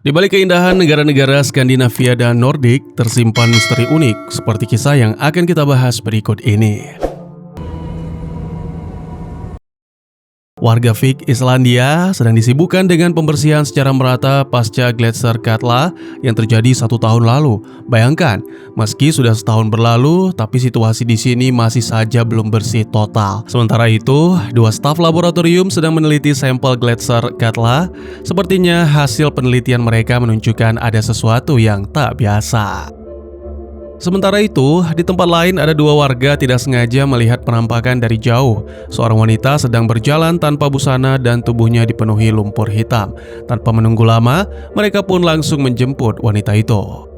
Di balik keindahan negara-negara Skandinavia dan Nordik, tersimpan misteri unik seperti kisah yang akan kita bahas berikut ini. Warga Vik, Islandia sedang disibukkan dengan pembersihan secara merata pasca gletser Katla yang terjadi 1 tahun lalu. Bayangkan, meski sudah setahun berlalu, tapi situasi di sini masih saja belum bersih total. Sementara itu, 2 staf laboratorium sedang meneliti sampel gletser Katla. Sepertinya hasil penelitian mereka menunjukkan ada sesuatu yang tak biasa. Sementara itu, di tempat lain ada 2 warga tidak sengaja melihat penampakan dari jauh. Seorang wanita sedang berjalan tanpa busana dan tubuhnya dipenuhi lumpur hitam. Tanpa menunggu lama, mereka pun langsung menjemput wanita itu.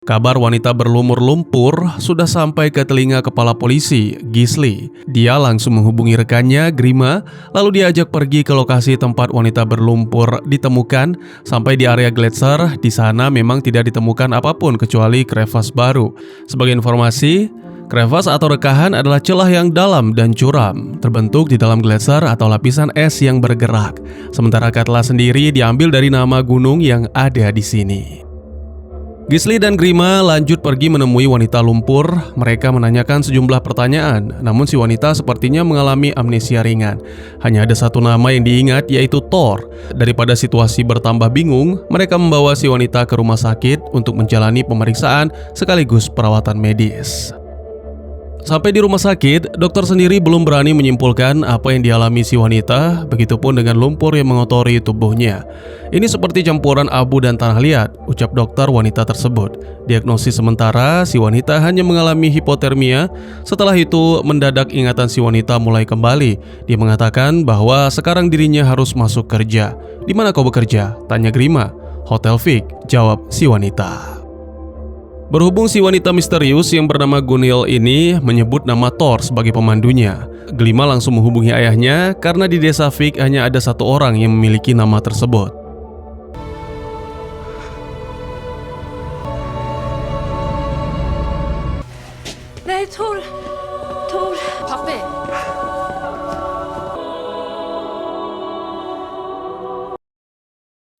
Kabar wanita berlumur lumpur sudah sampai ke telinga kepala polisi, Gisli. Dia langsung menghubungi rekannya, Grima, lalu diajak pergi ke lokasi tempat wanita berlumpur ditemukan. Sampai di area gletser, di sana memang tidak ditemukan apapun kecuali krevas baru. Sebagai informasi, krevas atau rekahan adalah celah yang dalam dan curam, terbentuk di dalam gletser atau lapisan es yang bergerak. Sementara Katla sendiri diambil dari nama gunung yang ada di sini. Gisli dan Grima lanjut pergi menemui wanita lumpur. Mereka menanyakan sejumlah pertanyaan, namun si wanita sepertinya mengalami amnesia ringan. Hanya ada satu nama yang diingat, yaitu Thor. Daripada situasi bertambah bingung, mereka membawa si wanita ke rumah sakit untuk menjalani pemeriksaan sekaligus perawatan medis. Sampai di rumah sakit, dokter sendiri belum berani menyimpulkan apa yang dialami si wanita, begitupun dengan lumpur yang mengotori tubuhnya. Ini seperti campuran abu dan tanah liat, ucap dokter wanita tersebut. Diagnosis sementara, si wanita hanya mengalami hipotermia. Setelah itu, mendadak ingatan si wanita mulai kembali. Dia mengatakan bahwa sekarang dirinya harus masuk kerja. "Di mana kau bekerja?" tanya Grima. "Hotel Vik," jawab si wanita. Berhubung si wanita misterius yang bernama Gunhild ini menyebut nama Thor sebagai pemandunya, Grima langsung menghubungi ayahnya karena di desa Vik hanya ada 1 orang yang memiliki nama tersebut. Nej, Thor, pappi.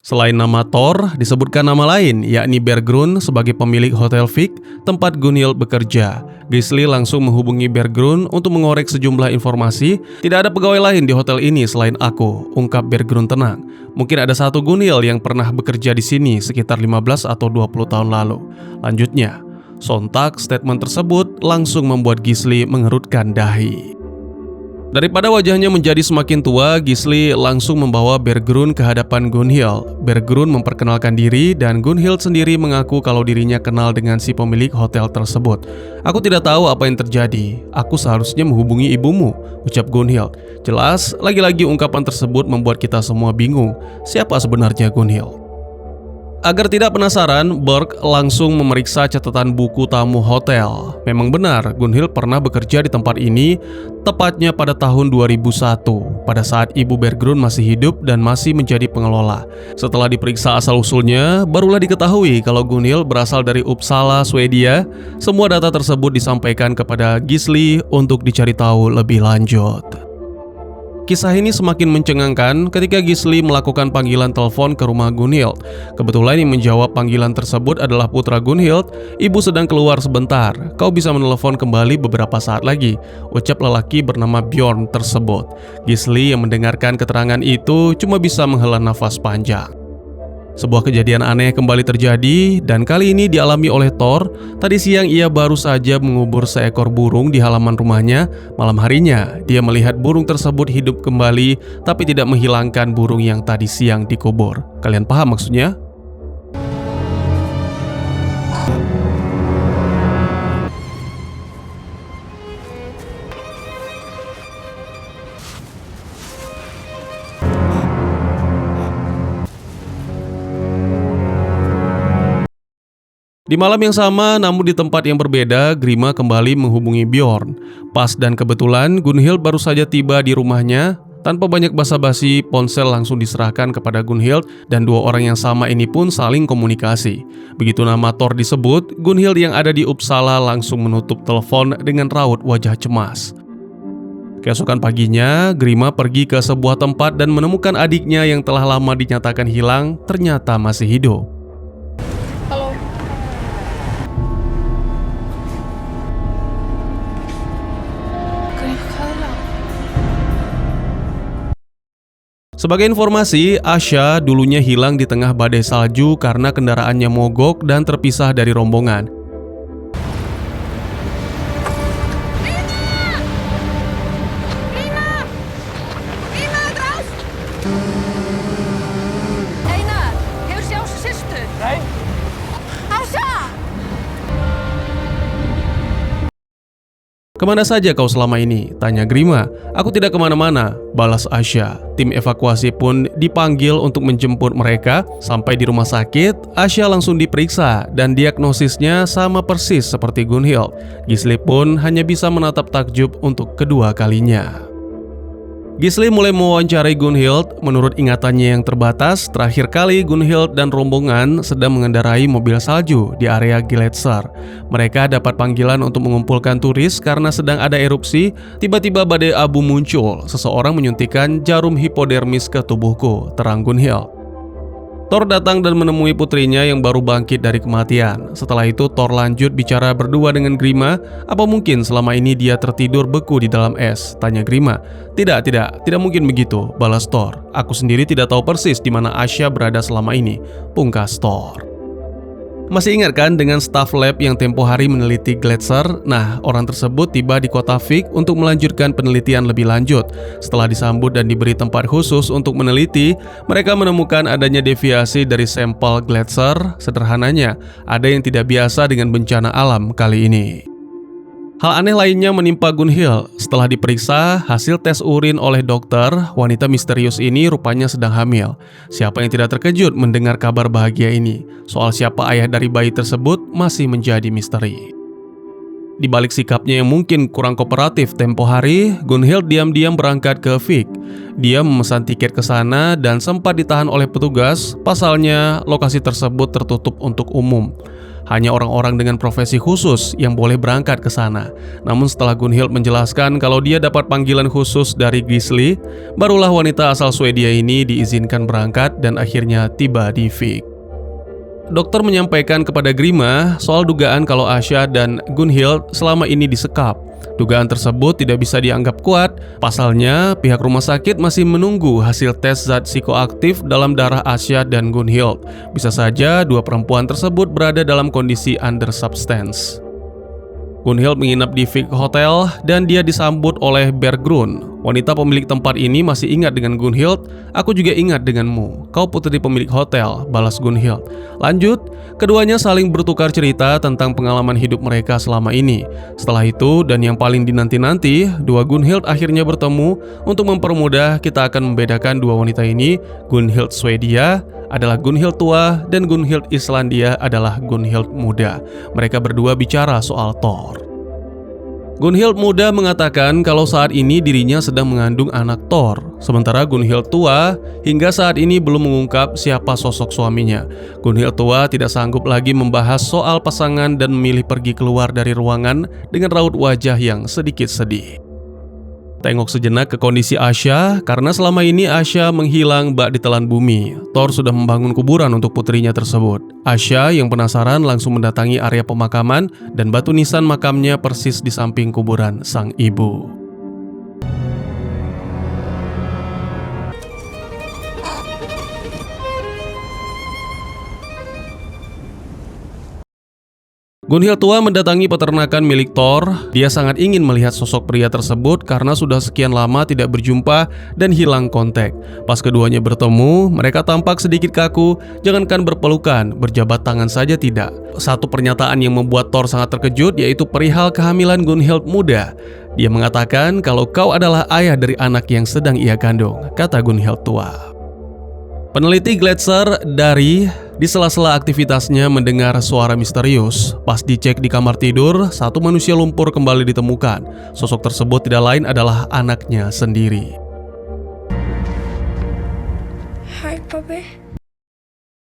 Selain nama Thor, disebutkan nama lain, yakni Bergrun sebagai pemilik Hotel Vik, tempat Gunhild bekerja. Gisli langsung menghubungi Bergrun untuk mengorek sejumlah informasi. "Tidak ada pegawai lain di hotel ini selain aku," ungkap Bergrun tenang. "Mungkin ada satu Gunhild yang pernah bekerja di sini sekitar 15 atau 20 tahun lalu." Lanjutnya, sontak statement tersebut langsung membuat Gisli mengerutkan dahi. Daripada wajahnya menjadi semakin tua, Gisli langsung membawa Bergrun ke hadapan Gunhild. Bergrun memperkenalkan diri dan Gunhild sendiri mengaku kalau dirinya kenal dengan si pemilik hotel tersebut. "Aku tidak tahu apa yang terjadi. Aku seharusnya menghubungi ibumu," ucap Gunhild. Jelas, lagi-lagi ungkapan tersebut membuat kita semua bingung. Siapa sebenarnya Gunhild? Agar tidak penasaran, Berg langsung memeriksa catatan buku tamu hotel. Memang benar, Gunhild pernah bekerja di tempat ini, tepatnya pada tahun 2001, pada saat ibu Bergrun masih hidup dan masih menjadi pengelola. Setelah diperiksa asal-usulnya, barulah diketahui kalau Gunhild berasal dari Uppsala, Swedia. Semua data tersebut disampaikan kepada Gisli untuk dicari tahu lebih lanjut. Kisah ini semakin mencengangkan ketika Gisli melakukan panggilan telepon ke rumah Gunhild. Kebetulan yang menjawab panggilan tersebut adalah putra Gunhild. "Ibu sedang keluar sebentar, kau bisa menelepon kembali beberapa saat lagi," ucap lelaki bernama Bjorn tersebut. Gisli yang mendengarkan keterangan itu cuma bisa menghela nafas panjang. Sebuah kejadian aneh kembali terjadi dan kali ini dialami oleh Thor. Tadi siang ia baru saja mengubur seekor burung di halaman rumahnya. Malam harinya dia melihat burung tersebut hidup kembali tapi tidak menghilangkan burung yang tadi siang dikubur. Kalian paham maksudnya? Di malam yang sama, namun di tempat yang berbeda, Grima kembali menghubungi Bjorn. Pas dan kebetulan, Gunhild baru saja tiba di rumahnya. Tanpa banyak basa-basi, ponsel langsung diserahkan kepada Gunhild dan dua orang yang sama ini pun saling komunikasi. Begitu nama Thor disebut, Gunhild yang ada di Uppsala langsung menutup telepon dengan raut wajah cemas. Keesokan paginya, Grima pergi ke sebuah tempat dan menemukan adiknya yang telah lama dinyatakan hilang ternyata masih hidup. Halo. Sebagai informasi, Asha dulunya hilang di tengah badai salju karena kendaraannya mogok dan terpisah dari rombongan. Einar, hefur séð Ásu systur? Nei. Ása! "Kemana saja kau selama ini?" tanya Grima. "Aku tidak kemana-mana," balas Asha. Tim evakuasi pun dipanggil untuk menjemput mereka. Sampai di rumah sakit, Asha langsung diperiksa dan diagnosisnya sama persis seperti Gunhild. Gisli pun hanya bisa menatap takjub untuk kedua kalinya. Gisli mulai mewawancarai Gunhild. Menurut ingatannya yang terbatas, terakhir kali Gunhild dan rombongan sedang mengendarai mobil salju di area Gletser. Mereka dapat panggilan untuk mengumpulkan turis karena sedang ada erupsi. Tiba-tiba badai abu muncul. Seseorang menyuntikkan jarum hipodermis ke tubuhku, terang Gunhild. Thor datang dan menemui putrinya yang baru bangkit dari kematian. Setelah itu Thor lanjut bicara berdua dengan Grima. "Apa mungkin selama ini dia tertidur beku di dalam es?" tanya Grima. Tidak mungkin begitu," balas Thor. "Aku sendiri tidak tahu persis di mana Asha berada selama ini," pungkas Thor. Masih ingat kan dengan staf lab yang tempo hari meneliti Gletser? Nah, orang tersebut tiba di kota Vik untuk melanjutkan penelitian lebih lanjut. Setelah disambut dan diberi tempat khusus untuk meneliti, mereka menemukan adanya deviasi dari sampel Gletser. Sederhananya, ada yang tidak biasa dengan bencana alam kali ini. Hal aneh lainnya menimpa Gunhild. Setelah diperiksa, hasil tes urin oleh dokter, wanita misterius ini rupanya sedang hamil. Siapa yang tidak terkejut mendengar kabar bahagia ini? Soal siapa ayah dari bayi tersebut masih menjadi misteri. Di balik sikapnya yang mungkin kurang kooperatif tempo hari, Gunhild diam-diam berangkat ke Vik. Dia memesan tiket ke sana dan sempat ditahan oleh petugas. Pasalnya, lokasi tersebut tertutup untuk umum. Hanya orang-orang dengan profesi khusus yang boleh berangkat ke sana. Namun setelah Gunhild menjelaskan kalau dia dapat panggilan khusus dari Gisli, barulah wanita asal Swedia ini diizinkan berangkat dan akhirnya tiba di Vik. Dokter menyampaikan kepada Grima soal dugaan kalau Asha dan Gunhild selama ini disekap. Dugaan tersebut tidak bisa dianggap kuat. Pasalnya, pihak rumah sakit masih menunggu hasil tes zat psikoaktif dalam darah Asha dan Gunhild. Bisa saja dua perempuan tersebut berada dalam kondisi under substance. Gunhild menginap di Vik Hotel dan dia disambut oleh Bergrun. Wanita pemilik tempat ini masih ingat dengan Gunhild. "Aku juga ingat denganmu. Kau putri pemilik hotel," balas Gunhild. Lanjut, keduanya saling bertukar cerita tentang pengalaman hidup mereka selama ini. Setelah itu, dan yang paling dinanti-nanti, dua Gunhild akhirnya bertemu. Untuk mempermudah, kita akan membedakan dua wanita ini. Gunhild Swedia adalah Gunhild tua dan Gunhild Islandia adalah Gunhild muda. Mereka berdua bicara soal Thor. Gunhild muda mengatakan kalau saat ini dirinya sedang mengandung anak Thor. Sementara Gunhild tua hingga saat ini belum mengungkap siapa sosok suaminya. Gunhild tua tidak sanggup lagi membahas soal pasangan dan memilih pergi keluar dari ruangan dengan raut wajah yang sedikit sedih. Tengok sejenak ke kondisi Asha, karena selama ini Asha menghilang bak ditelan bumi. Thor sudah membangun kuburan untuk putrinya tersebut. Asha yang penasaran langsung mendatangi area pemakaman dan batu nisan makamnya persis di samping kuburan sang ibu. Gunhild tua mendatangi peternakan milik Thor. Dia sangat ingin melihat sosok pria tersebut karena sudah sekian lama tidak berjumpa dan hilang kontak. Pas keduanya bertemu, mereka tampak sedikit kaku, jangankan berpelukan, berjabat tangan saja tidak. Satu pernyataan yang membuat Thor sangat terkejut yaitu perihal kehamilan Gunhild muda. Dia mengatakan kalau kau adalah ayah dari anak yang sedang ia kandung, kata Gunhild tua. Peneliti Gletser dari di sela-sela aktivitasnya mendengar suara misterius. Pas dicek di kamar tidur, satu manusia lumpur kembali ditemukan. Sosok tersebut tidak lain adalah anaknya sendiri. pabbi.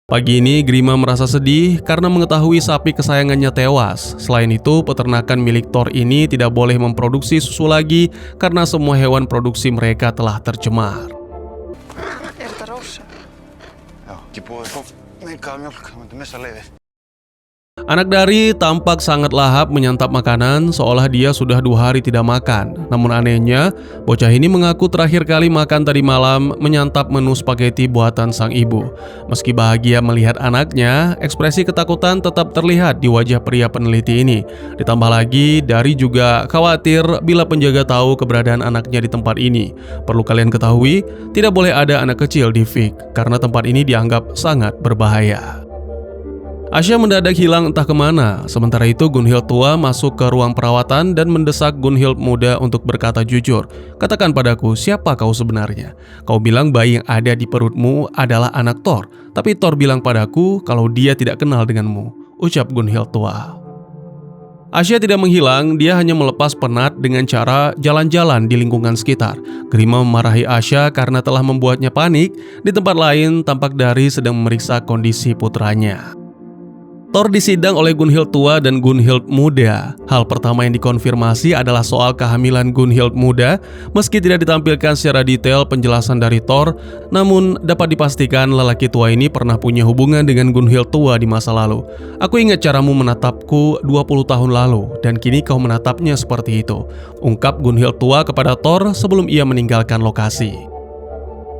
Pagi ini, Grima merasa sedih karena mengetahui sapi kesayangannya tewas. Selain itu, peternakan milik Thor ini tidak boleh memproduksi susu lagi karena semua hewan produksi mereka telah tercemar. Er þetta Rósa? Já, ekki búið að fá mengaða mjólk, það myndi missa leyfið. Anak dari tampak sangat lahap menyantap makanan seolah dia sudah 2 hari tidak makan. Namun anehnya, bocah ini mengaku terakhir kali makan tadi malam menyantap menu spaghetti buatan sang ibu. Meski bahagia melihat anaknya, ekspresi ketakutan tetap terlihat di wajah pria peneliti ini. Ditambah lagi, Dari juga khawatir bila penjaga tahu keberadaan anaknya di tempat ini. Perlu kalian ketahui, tidak boleh ada anak kecil di Vik karena tempat ini dianggap sangat berbahaya. Asya mendadak hilang entah kemana. Sementara itu Gunhild tua masuk ke ruang perawatan dan mendesak Gunhild muda untuk berkata jujur. Katakan padaku, siapa kau sebenarnya? Kau bilang bayi yang ada di perutmu adalah anak Thor. Tapi Thor bilang padaku kalau dia tidak kenal denganmu, ucap Gunhild tua. Asya tidak menghilang, dia hanya melepas penat dengan cara jalan-jalan di lingkungan sekitar. Grima memarahi Asya karena telah membuatnya panik. Di tempat lain, tampak Dari sedang memeriksa kondisi putranya. Thor disidang oleh Gunhild tua dan Gunhild muda. Hal pertama yang dikonfirmasi adalah soal kehamilan Gunhild muda. Meski tidak ditampilkan secara detail penjelasan dari Thor, namun dapat dipastikan lelaki tua ini pernah punya hubungan dengan Gunhild tua di masa lalu. Aku ingat caramu menatapku 20 tahun lalu, dan kini kau menatapnya seperti itu, ungkap Gunhild tua kepada Thor sebelum ia meninggalkan lokasi.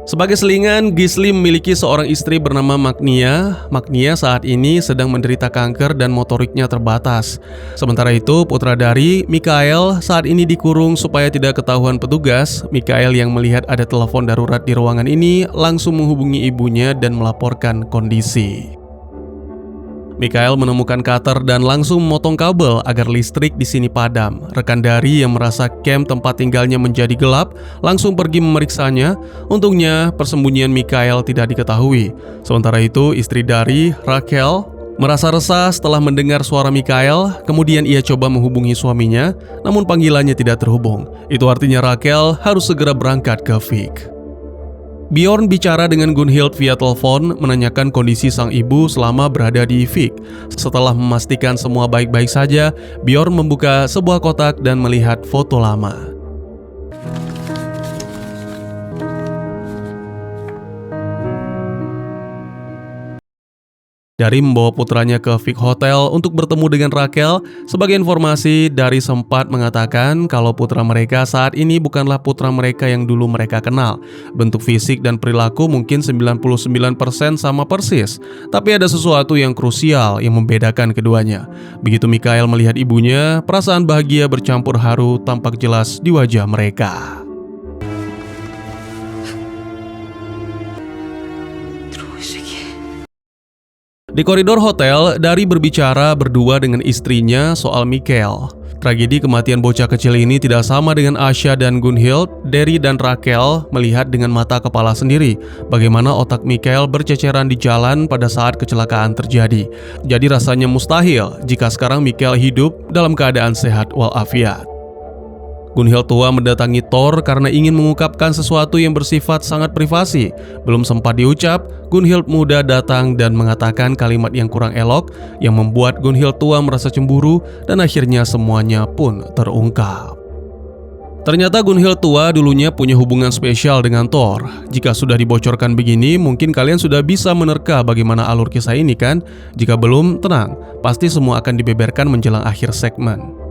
Sebagai selingan, Gisli memiliki seorang istri bernama Magnia. Magnia saat ini sedang menderita kanker dan motoriknya terbatas. Sementara itu, putra Dari, Mikael, saat ini dikurung supaya tidak ketahuan petugas. Mikael yang melihat ada telepon darurat di ruangan ini langsung menghubungi ibunya dan melaporkan kondisi. Mikael menemukan cutter dan langsung memotong kabel agar listrik di sini padam. Rekan Dari yang merasa camp tempat tinggalnya menjadi gelap langsung pergi memeriksanya. Untungnya persembunyian Mikael tidak diketahui. Sementara itu istri Dari, Rachel, merasa resah setelah mendengar suara Mikael. Kemudian ia coba menghubungi suaminya, namun panggilannya tidak terhubung. Itu artinya Rachel harus segera berangkat ke Vik. Bjorn bicara dengan Gunhild via telepon menanyakan kondisi sang ibu selama berada di Vik. Setelah memastikan semua baik-baik saja, Bjorn membuka sebuah kotak dan melihat foto lama. Dari membawa putranya ke Vik Hotel untuk bertemu dengan Rachel. Sebagai informasi, Dari sempat mengatakan kalau putra mereka saat ini bukanlah putra mereka yang dulu mereka kenal. Bentuk fisik dan perilaku mungkin 99% sama persis, tapi ada sesuatu yang krusial yang membedakan keduanya. Begitu Mikael melihat ibunya, perasaan bahagia bercampur haru tampak jelas di wajah mereka. Di koridor hotel, Dari berbicara berdua dengan istrinya soal Mikael. Tragedi kematian bocah kecil ini tidak sama dengan Asya dan Gunhild. Dari dan Rachel melihat dengan mata kepala sendiri bagaimana otak Mikael berceceran di jalan pada saat kecelakaan terjadi. Jadi rasanya mustahil jika sekarang Mikael hidup dalam keadaan sehat walafiat. Gunhild tua mendatangi Thor karena ingin mengungkapkan sesuatu yang bersifat sangat privasi. Belum sempat diucap, Gunhild muda datang dan mengatakan kalimat yang kurang elok yang membuat Gunhild tua merasa cemburu dan akhirnya semuanya pun terungkap. Ternyata Gunhild tua dulunya punya hubungan spesial dengan Thor. Jika sudah dibocorkan begini, mungkin kalian sudah bisa menerka bagaimana alur kisah ini kan? Jika belum, tenang, pasti semua akan dibeberkan menjelang akhir segmen.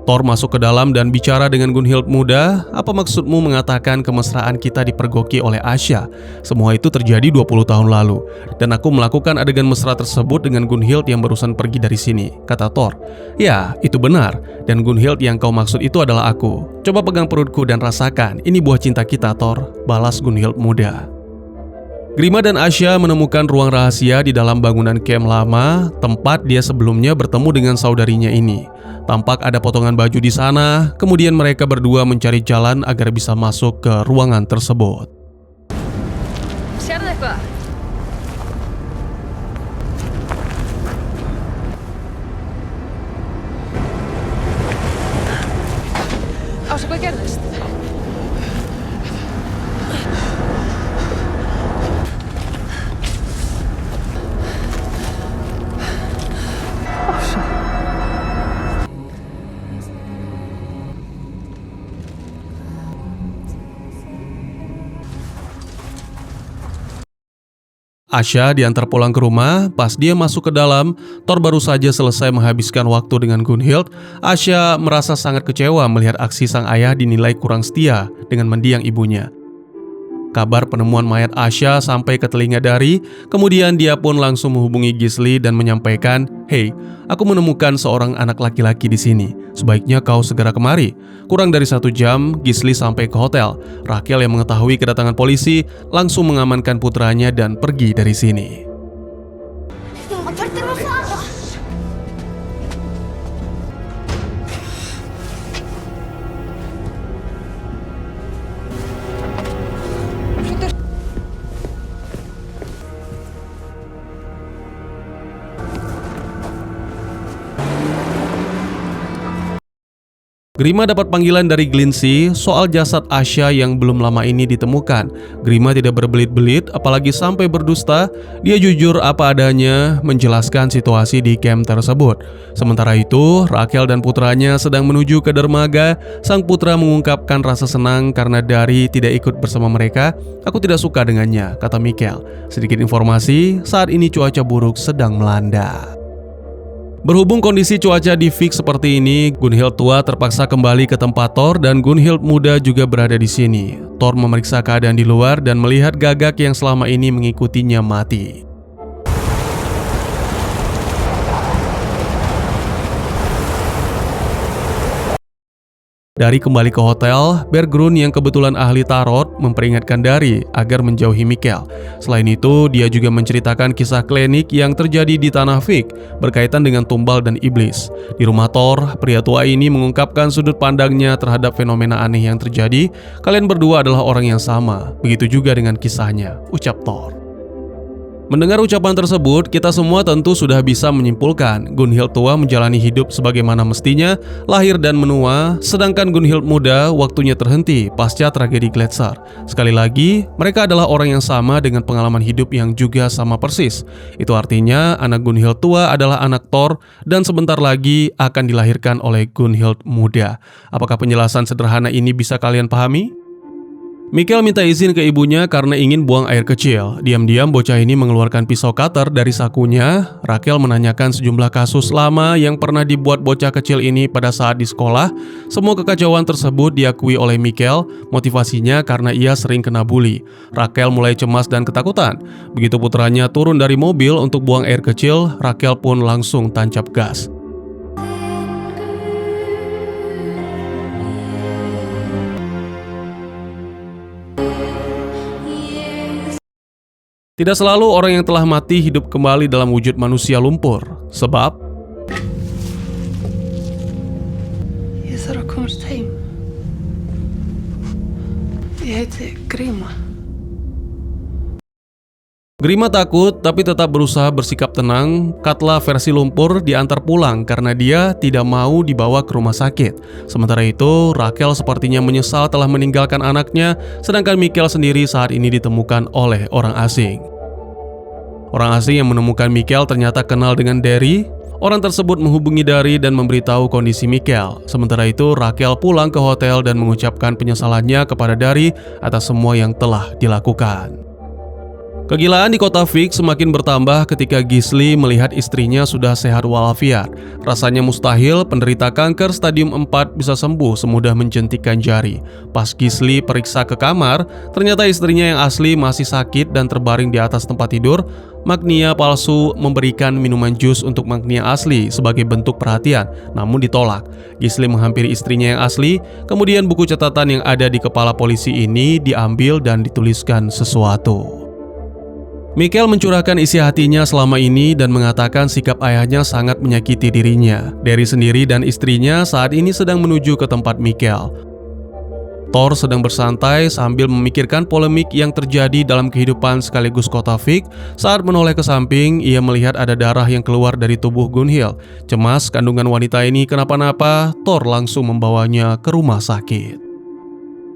Thor masuk ke dalam dan bicara dengan Gunhild muda. Apa maksudmu mengatakan kemesraan kita dipergoki oleh Asya? Semua itu terjadi 20 tahun lalu, dan aku melakukan adegan mesra tersebut dengan Gunhild yang barusan pergi dari sini, kata Thor. Ya, itu benar, dan Gunhild yang kau maksud itu adalah aku. Coba pegang perutku dan rasakan, ini buah cinta kita, Thor, balas Gunhild muda. Grima dan Asya menemukan ruang rahasia di dalam bangunan camp lama, tempat dia sebelumnya bertemu dengan saudarinya ini. Tampak ada potongan baju di sana, kemudian mereka berdua mencari jalan agar bisa masuk ke ruangan tersebut. Sérðu eitthvað? Ása, hvað gerðist? Asya diantar pulang ke rumah. Pas dia masuk ke dalam, Thor baru saja selesai menghabiskan waktu dengan Gunhild. Asya merasa sangat kecewa melihat aksi sang ayah dinilai kurang setia dengan mendiang ibunya. Kabar penemuan mayat Asya sampai ke telinga Dari. Kemudian dia pun langsung menghubungi Gisli dan menyampaikan, "Hei, aku menemukan seorang anak laki-laki di sini. Sebaiknya kau segera kemari." Kurang dari 1 jam, Gisli sampai ke hotel. Raquel yang mengetahui kedatangan polisi langsung mengamankan putranya dan pergi dari sini. Grima dapat panggilan dari Glincy soal jasad Asya yang belum lama ini ditemukan. Grima tidak berbelit-belit, apalagi sampai berdusta. Dia jujur apa adanya menjelaskan situasi di camp tersebut. Sementara itu, Raquel dan putranya sedang menuju ke dermaga. Sang putra mengungkapkan rasa senang karena Dari tidak ikut bersama mereka. "Aku tidak suka dengannya," kata Mikkel. Sedikit informasi, saat ini cuaca buruk sedang melanda. Berhubung kondisi cuaca di Vik seperti ini, Gunhild tua terpaksa kembali ke tempat Thor dan Gunhild muda juga berada di sini. Thor memeriksa keadaan di luar dan melihat gagak yang selama ini mengikutinya mati. Dari kembali ke hotel, Bergrun yang kebetulan ahli tarot memperingatkan Dari agar menjauhi Mikkel. Selain itu, dia juga menceritakan kisah klinik yang terjadi di tanah Vik berkaitan dengan tumbal dan iblis. Di rumah Thor, pria tua ini mengungkapkan sudut pandangnya terhadap fenomena aneh yang terjadi. "Kalian berdua adalah orang yang sama, begitu juga dengan kisahnya," ucap Thor. Mendengar ucapan tersebut, kita semua tentu sudah bisa menyimpulkan Gunhild tua menjalani hidup sebagaimana mestinya, lahir dan menua, sedangkan Gunhild muda waktunya terhenti pasca tragedi Gletser. Sekali lagi, mereka adalah orang yang sama dengan pengalaman hidup yang juga sama persis. Itu artinya anak Gunhild tua adalah anak Thor dan sebentar lagi akan dilahirkan oleh Gunhild muda. Apakah penjelasan sederhana ini bisa kalian pahami? Mikkel minta izin ke ibunya karena ingin buang air kecil. Diam-diam bocah ini mengeluarkan pisau cutter dari sakunya. Raquel menanyakan sejumlah kasus lama yang pernah dibuat bocah kecil ini pada saat di sekolah. Semua kekacauan tersebut diakui oleh Mikkel. Motivasinya karena ia sering kena bully. Raquel mulai cemas dan ketakutan. Begitu putranya turun dari mobil untuk buang air kecil, Raquel pun langsung tancap gas. Tidak selalu orang yang telah mati hidup kembali dalam wujud manusia lumpur, sebab Ég þarf að komast heim. Ég heiti Grima. Grima takut tapi tetap berusaha bersikap tenang. Katla versi lumpur diantar pulang karena dia tidak mau dibawa ke rumah sakit. Sementara itu, Raquel sepertinya menyesal telah meninggalkan anaknya, sedangkan Mikkel sendiri saat ini ditemukan oleh orang asing. Orang asing yang menemukan Mikkel ternyata kenal dengan Dari. Orang tersebut menghubungi Dari dan memberitahu kondisi Mikkel. Sementara itu, Raquel pulang ke hotel dan mengucapkan penyesalannya kepada Dari atas semua yang telah dilakukan. Kegilaan di kota Vik semakin bertambah ketika Gisli melihat istrinya sudah sehat walafiat. Rasanya mustahil penderita kanker stadium 4 bisa sembuh semudah menjentikkan jari. Pas Gisli periksa ke kamar, ternyata istrinya yang asli masih sakit dan terbaring di atas tempat tidur. Magnia palsu memberikan minuman jus untuk Magnia asli sebagai bentuk perhatian, namun ditolak. Gisli menghampiri istrinya yang asli, kemudian buku catatan yang ada di kepala polisi ini diambil dan dituliskan sesuatu. Mikkel mencurahkan isi hatinya selama ini dan mengatakan sikap ayahnya sangat menyakiti dirinya. Dari sendiri dan istrinya saat ini sedang menuju ke tempat Mikkel. Thor sedang bersantai sambil memikirkan polemik yang terjadi dalam kehidupan sekaligus kota Vik. Saat menoleh ke samping, ia melihat ada darah yang keluar dari tubuh Gunhild. Cemas kandungan wanita ini kenapa-napa, Thor langsung membawanya ke rumah sakit.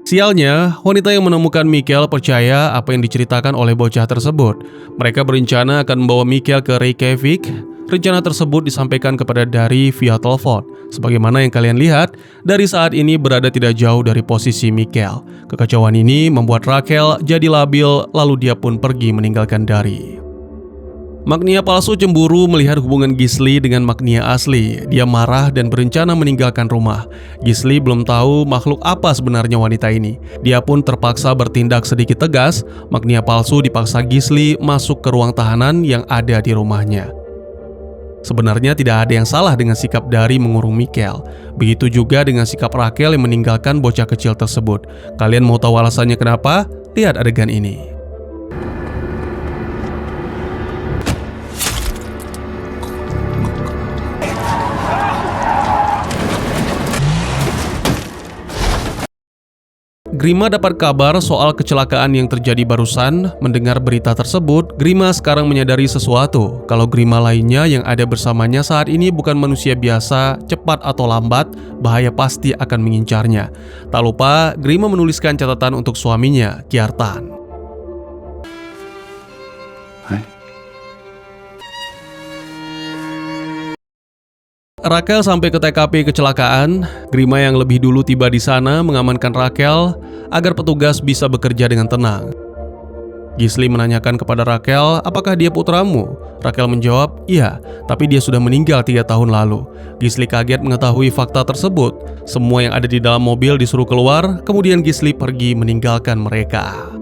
Sialnya, wanita yang menemukan Mikkel percaya apa yang diceritakan oleh bocah tersebut. Mereka berencana akan membawa Mikkel ke Reykjavik. Rencana tersebut disampaikan kepada Dari via telepon. Sebagaimana yang kalian lihat, Dari saat ini berada tidak jauh dari posisi Mikkel. Kekacauan ini membuat Raquel jadi labil, lalu dia pun pergi meninggalkan Dari. Magnia palsu cemburu melihat hubungan Gisli dengan Magnia asli. Dia marah dan berencana meninggalkan rumah. Gisli belum tahu makhluk apa sebenarnya wanita ini. Dia pun terpaksa bertindak sedikit tegas. Magnia palsu dipaksa Gisli masuk ke ruang tahanan yang ada di rumahnya. Sebenarnya tidak ada yang salah dengan sikap Dari mengurung Mikkel. Begitu juga dengan sikap Raquel yang meninggalkan bocah kecil tersebut. Kalian mau tahu alasannya kenapa? Lihat adegan ini. Grima dapat kabar soal kecelakaan yang terjadi barusan. Mendengar berita tersebut, Grima sekarang menyadari sesuatu. Kalau Grima lainnya yang ada bersamanya saat ini bukan manusia biasa, cepat atau lambat, bahaya pasti akan mengincarnya. Tak lupa, Grima menuliskan catatan untuk suaminya, Kjartan. Raquel sampai ke TKP kecelakaan. Grima yang lebih dulu tiba di sana mengamankan Raquel agar petugas bisa bekerja dengan tenang. Gisli menanyakan kepada Raquel, apakah dia putramu? Raquel menjawab, iya, tapi dia sudah meninggal 3 tahun lalu. Gisli kaget mengetahui fakta tersebut. Semua yang ada di dalam mobil disuruh keluar, kemudian Gisli pergi meninggalkan mereka.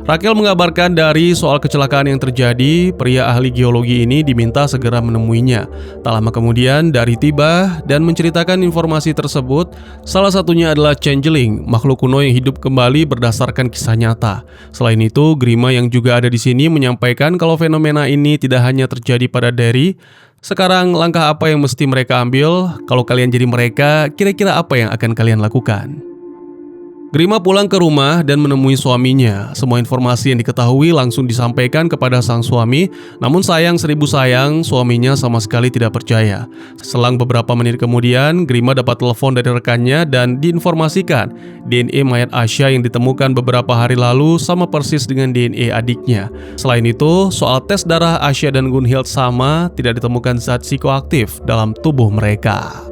Raquel mengabarkan Dari soal kecelakaan yang terjadi. Pria ahli geologi ini diminta segera menemuinya. Tak lama kemudian Dari tiba dan menceritakan informasi tersebut. Salah satunya adalah Changeling, makhluk kuno yang hidup kembali berdasarkan kisah nyata. Selain itu, Grima yang juga ada di sini menyampaikan kalau fenomena ini tidak hanya terjadi pada Dari. Sekarang langkah apa yang mesti mereka ambil? Kalau kalian jadi mereka, kira-kira apa yang akan kalian lakukan? Grima pulang ke rumah dan menemui suaminya. Semua informasi yang diketahui langsung disampaikan kepada sang suami. Namun sayang seribu sayang, suaminya sama sekali tidak percaya. Selang beberapa menit kemudian, Grima dapat telepon dari rekannya dan diinformasikan DNA mayat Asya yang ditemukan beberapa hari lalu sama persis dengan DNA adiknya. Selain itu, soal tes darah Asya dan Gunhild sama, tidak ditemukan zat psikoaktif dalam tubuh mereka.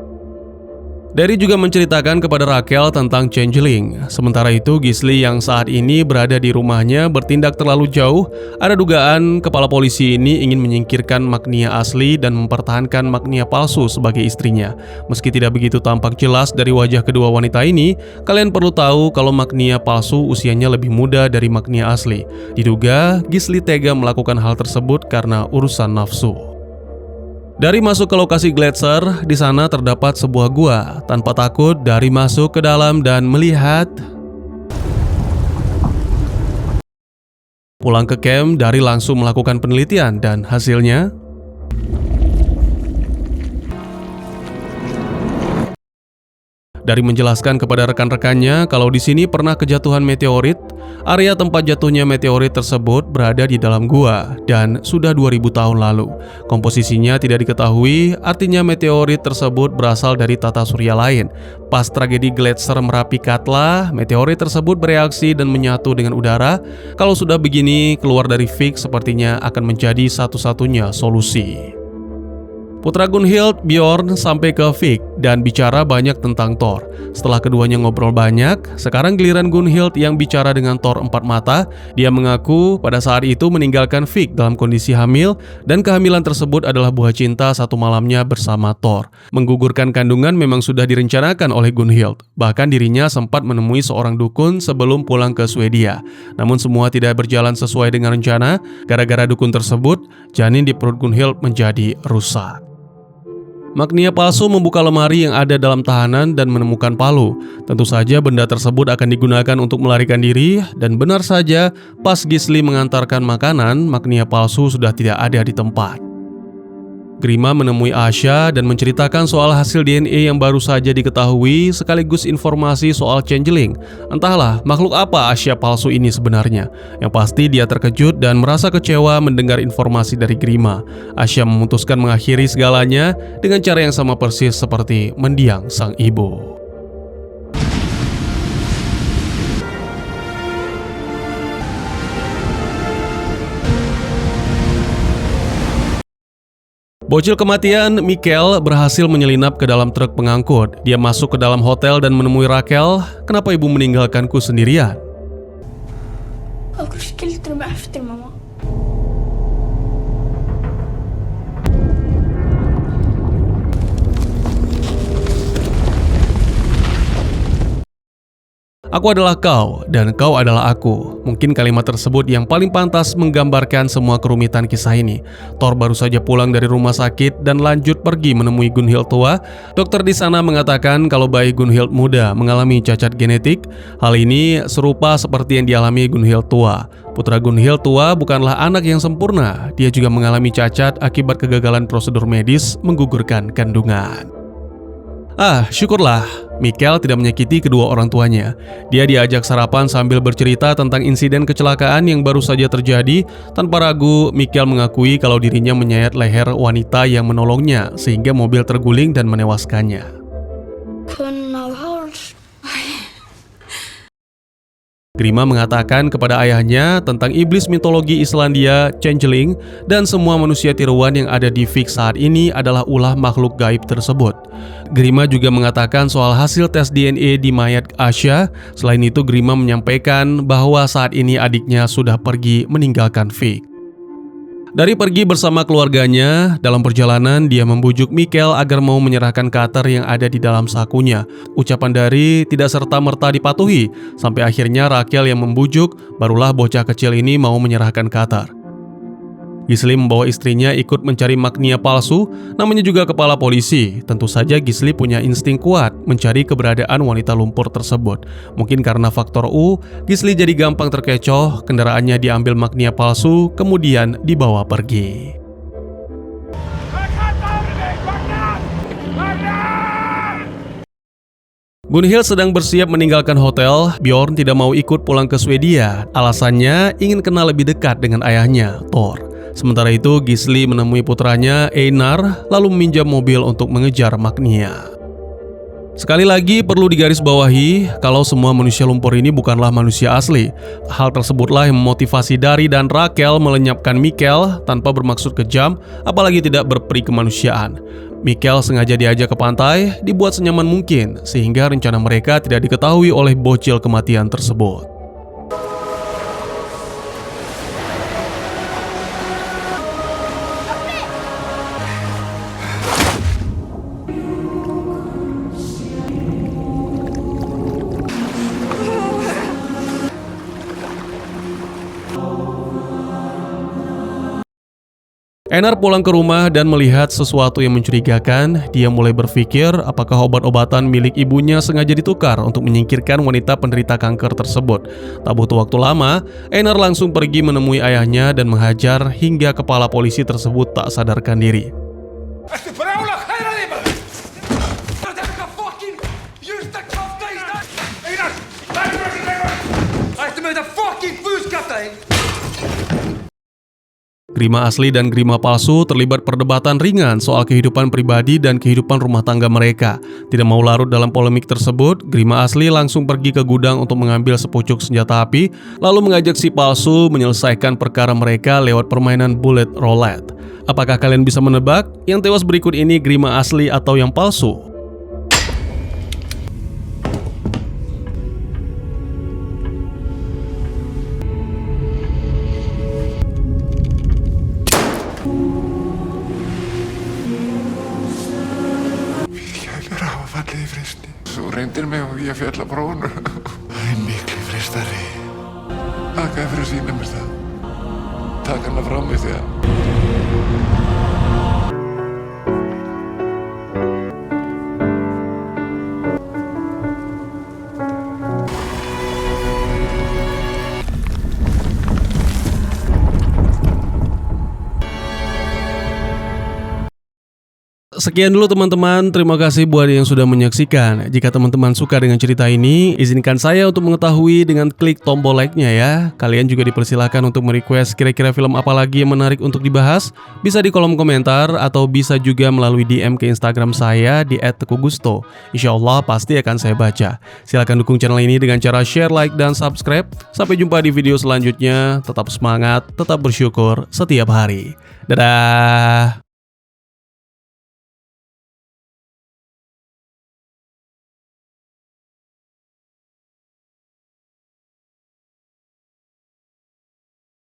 Dari juga menceritakan kepada Raquel tentang Changeling. Sementara itu, Gisli yang saat ini berada di rumahnya bertindak terlalu jauh. Ada dugaan kepala polisi ini ingin menyingkirkan Magnia asli dan mempertahankan Magnia palsu sebagai istrinya. Meski tidak begitu tampak jelas dari wajah kedua wanita ini, kalian perlu tahu kalau Magnia palsu usianya lebih muda dari Magnia asli. Diduga, Gisli tega melakukan hal tersebut karena urusan nafsu. Dari masuk ke lokasi Gletser, di sana terdapat sebuah gua. Tanpa takut, Dari masuk ke dalam dan melihat. Pulang ke camp, Dari langsung melakukan penelitian dan hasilnya. Dari menjelaskan kepada rekan-rekannya kalau di sini pernah kejatuhan meteorit. Area tempat jatuhnya meteorit tersebut berada di dalam gua dan sudah 2000 tahun lalu. Komposisinya tidak diketahui, artinya meteorit tersebut berasal dari tata surya lain. Pas tragedi Gletser Merapi Katla, meteorit tersebut bereaksi dan menyatu dengan udara. Kalau sudah begini, keluar dari Vik sepertinya akan menjadi satu-satunya solusi. Putra Gunhild, Bjorn, sampai ke Vik dan bicara banyak tentang Thor. Setelah keduanya ngobrol banyak, sekarang giliran Gunhild yang bicara dengan Thor 4 mata. Dia mengaku pada saat itu meninggalkan Vik dalam kondisi hamil dan kehamilan tersebut adalah buah cinta satu malamnya bersama Thor. Menggugurkan kandungan memang sudah direncanakan oleh Gunhild. Bahkan dirinya sempat menemui seorang dukun sebelum pulang ke Swedia. Namun semua tidak berjalan sesuai dengan rencana. Gara-gara dukun tersebut, janin di perut Gunhild menjadi rusak. Magnia palsu membuka lemari yang ada dalam tahanan dan menemukan palu. Tentu saja benda tersebut akan digunakan untuk melarikan diri, dan benar saja pas Gisli mengantarkan makanan, Magnia palsu sudah tidak ada di tempat. Grima menemui Asya dan menceritakan soal hasil DNA yang baru saja diketahui sekaligus informasi soal Changeling. Entahlah makhluk apa Asya palsu ini sebenarnya. Yang pasti dia terkejut dan merasa kecewa mendengar informasi dari Grima. Asya memutuskan mengakhiri segalanya dengan cara yang sama persis seperti mendiang sang ibu. Bocil kematian, Mikkel berhasil menyelinap ke dalam truk pengangkut. Dia masuk ke dalam hotel dan menemui Raquel. Kenapa ibu meninggalkanku sendirian? Aku skildur mig eftir, mamma. Aku adalah kau, dan kau adalah aku. Mungkin kalimat tersebut yang paling pantas menggambarkan semua kerumitan kisah ini. Thor baru saja pulang dari rumah sakit dan lanjut pergi menemui Gunhild tua. Dokter di sana mengatakan kalau bayi Gunhild muda mengalami cacat genetik. Hal ini serupa seperti yang dialami Gunhild tua. Putra Gunhild tua bukanlah anak yang sempurna. Dia juga mengalami cacat akibat kegagalan prosedur medis menggugurkan kandungan. Syukurlah, Mikkel tidak menyakiti kedua orang tuanya. Dia diajak sarapan sambil bercerita tentang insiden kecelakaan yang baru saja terjadi. Tanpa ragu, Mikkel mengakui kalau dirinya menyayat leher wanita yang menolongnya sehingga mobil terguling dan menewaskannya. Grima mengatakan kepada ayahnya tentang iblis mitologi Islandia, Changeling, dan semua manusia tiruan yang ada di Vik saat ini adalah ulah makhluk gaib tersebut. Grima juga mengatakan soal hasil tes DNA di mayat Asha. Selain itu, Grima menyampaikan bahwa saat ini adiknya sudah pergi meninggalkan Vik. Dari pergi bersama keluarganya, dalam perjalanan dia membujuk Mikkel agar mau menyerahkan cutter yang ada di dalam sakunya. Ucapan dari tidak serta-merta dipatuhi, sampai akhirnya Rakel yang membujuk, barulah bocah kecil ini mau menyerahkan cutter. Gisli membawa istrinya ikut mencari Magnia palsu, namanya juga kepala polisi. Tentu saja Gisli punya insting kuat mencari keberadaan wanita lumpur tersebut. Mungkin karena faktor U, Gisli jadi gampang terkecoh, kendaraannya diambil Magnia palsu, kemudian dibawa pergi. Gunhild sedang bersiap meninggalkan hotel. Bjorn tidak mau ikut pulang ke Swedia. Alasannya ingin kenal lebih dekat dengan ayahnya, Thor. Sementara itu, Gisli menemui putranya, Einar, lalu meminjam mobil untuk mengejar Magnia. Sekali lagi perlu digarisbawahi kalau semua manusia lumpur ini bukanlah manusia asli. Hal tersebutlah yang memotivasi Dari dan Rakel melenyapkan Mikkel tanpa bermaksud kejam, apalagi tidak berperi kemanusiaan. Mikkel sengaja diajak ke pantai, dibuat senyaman mungkin, sehingga rencana mereka tidak diketahui oleh bocil kematian tersebut. Einar pulang ke rumah dan melihat sesuatu yang mencurigakan. Dia mulai berpikir apakah obat-obatan milik ibunya sengaja ditukar untuk menyingkirkan wanita penderita kanker tersebut. Tak butuh waktu lama, Einar langsung pergi menemui ayahnya dan menghajar hingga kepala polisi tersebut tak sadarkan diri. Grima asli dan Grima palsu terlibat perdebatan ringan soal kehidupan pribadi dan kehidupan rumah tangga mereka. Tidak mau larut dalam polemik tersebut, Grima asli langsung pergi ke gudang untuk mengambil sepucuk senjata api, lalu mengajak si palsu menyelesaikan perkara mereka lewat permainan bullet roulette. Apakah kalian bisa menebak yang tewas berikut ini Grima asli atau yang palsu? Þú reyndir mig og ég féll á prófunu. Það er miklu freistari. Þakkaði fyrir að sýna mér það. Takk hana frá mig því að... Sekian dulu teman-teman, terima kasih buat yang sudah menyaksikan. Jika teman-teman suka dengan cerita ini, izinkan saya untuk mengetahui dengan klik tombol like-nya ya. Kalian juga dipersilakan untuk merequest kira-kira film apa lagi yang menarik untuk dibahas. Bisa di kolom komentar atau bisa juga melalui DM ke Instagram saya di @tekugusto. Insya Allah pasti akan saya baca. Silahkan dukung channel ini dengan cara share, like, dan subscribe. Sampai jumpa di video selanjutnya. Tetap semangat, tetap bersyukur setiap hari. Dadah!